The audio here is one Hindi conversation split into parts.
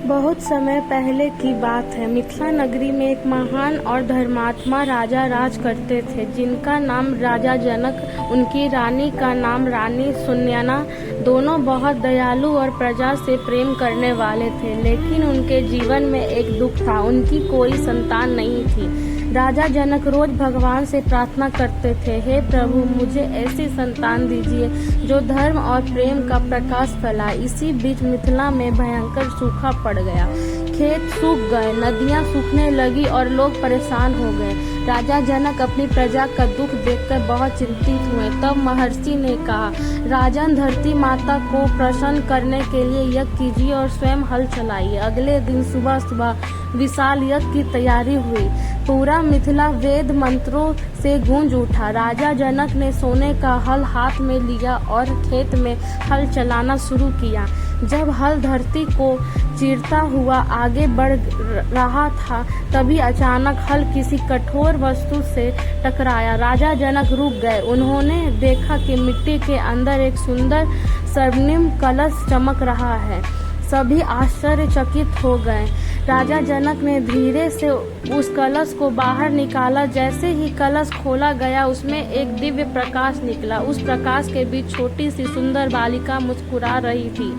बहुत समय पहले की बात है। मिथिला नगरी में एक महान और धर्मात्मा राजा राज करते थे, जिनका नाम राजा जनक, उनकी रानी का नाम रानी सुनयना। दोनों बहुत दयालु और प्रजा से प्रेम करने वाले थे, लेकिन उनके जीवन में एक दुख था, उनकी कोई संतान नहीं थी। राजा जनक रोज भगवान से प्रार्थना करते थे, हे प्रभु, मुझे ऐसी संतान दीजिए जो धर्म और प्रेम का प्रकाश फैलाए। इसी बीच मिथिला में भयंकर सूखा पड़ गया। खेत सूख गए, नदियां सूखने लगी और लोग परेशान हो गए। राजा जनक अपनी प्रजा का दुख देखकर बहुत चिंतित हुए। तब महर्षि ने कहा, राजन, धरती माता को प्रसन्न करने के लिए यज्ञ कीजिए और स्वयं हल चलाइए। अगले दिन सुबह सुबह विशाल यज्ञ की तैयारी हुई। पूरा मिथिला वेद मंत्रों से गूंज उठा। राजा जनक ने सोने का हल हाथ में लिया और खेत में हल चलाना शुरू किया। जब हल धरती को चीरता हुआ आगे बढ़ रहा था, तभी अचानक हल किसी कठोर वस्तु से टकराया। राजा जनक रुक गए। उन्होंने देखा कि मिट्टी के अंदर एक सुंदर स्वर्णिम कलश चमक रहा है। सभी आश्चर्यचकित हो गए। राजा जनक ने धीरे से उस कलश को बाहर निकाला। जैसे ही कलश खोला गया, उसमें एक दिव्य प्रकाश निकला। उस प्रकाश के बीच छोटी सी सुंदर बालिका मुस्कुरा रही थी।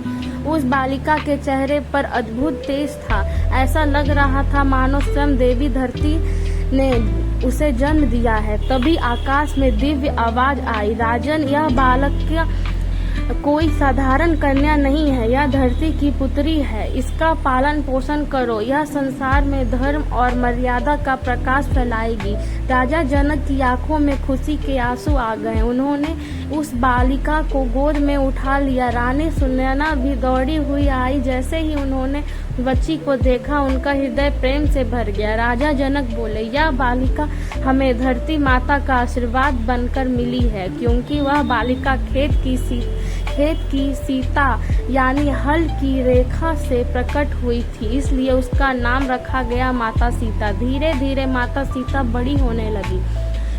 उस बालिका के चेहरे पर अद्भुत तेज था। ऐसा लग रहा था मानो स्वयं देवी धरती ने उसे जन्म दिया है। तभी आकाश में दिव्य आवाज आई, राजन, यह बालक कोई साधारण कन्या नहीं है, यह धरती की पुत्री है। इसका पालन पोषण करो, यह संसार में धर्म और मर्यादा का प्रकाश फैलाएगी। राजा जनक की आंखों में खुशी के आंसू आ गए। उन्होंने उस बालिका को गोद में उठा लिया। रानी सुनयना भी दौड़ी हुई आई। जैसे ही उन्होंने बच्ची को देखा, उनका हृदय प्रेम से भर गया। राजा जनक बोले, यह बालिका हमें धरती माता का आशीर्वाद बनकर मिली है, क्योंकि वह बालिका खेत की सीता यानी हल की रेखा से प्रकट हुई थी, इसलिए उसका नाम रखा गया माता सीता। धीरे धीरे माता सीता बड़ी होने लगी।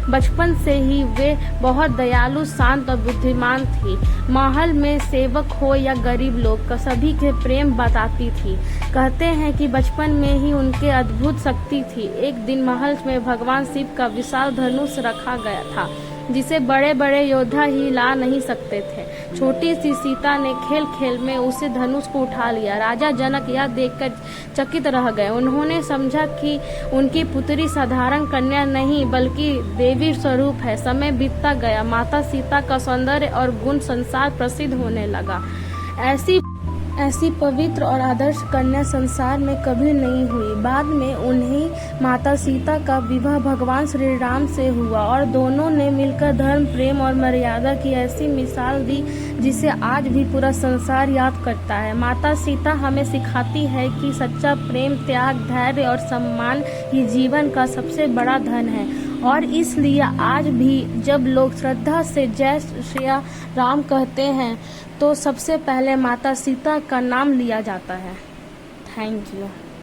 बचपन से ही वे बहुत दयालु, शांत और बुद्धिमान थी। महल में सेवक हो या गरीब लोग, सभी के प्रेम बताती थी। कहते हैं कि बचपन में ही उनके अद्भुत शक्ति थी। एक दिन महल में भगवान शिव का विशाल धनुष रखा गया था, जिसे बड़े बड़े योद्धा ही ला नहीं सकते थे। छोटी सी सीता ने खेल खेल में उसे धनुष को उठा लिया। राजा जनक यह देखकर चकित रह गए। उन्होंने समझा कि उनकी पुत्री साधारण कन्या नहीं, बल्कि देवी स्वरूप है। समय बीतता गया। माता सीता का सौंदर्य और गुण संसार प्रसिद्ध होने लगा। ऐसी पवित्र और आदर्श कन्या संसार में कभी नहीं हुई। बाद में उन्हें माता सीता का विवाह भगवान श्री राम से हुआ और दोनों ने मिलकर धर्म, प्रेम और मर्यादा की ऐसी मिसाल दी, जिसे आज भी पूरा संसार याद करता है। माता सीता हमें सिखाती है कि सच्चा प्रेम, त्याग, धैर्य और सम्मान ही जीवन का सबसे बड़ा धन है। और इसलिए आज भी जब लोग श्रद्धा से जय श्री राम कहते हैं, तो सबसे पहले माता सीता का नाम लिया जाता है। Thank you.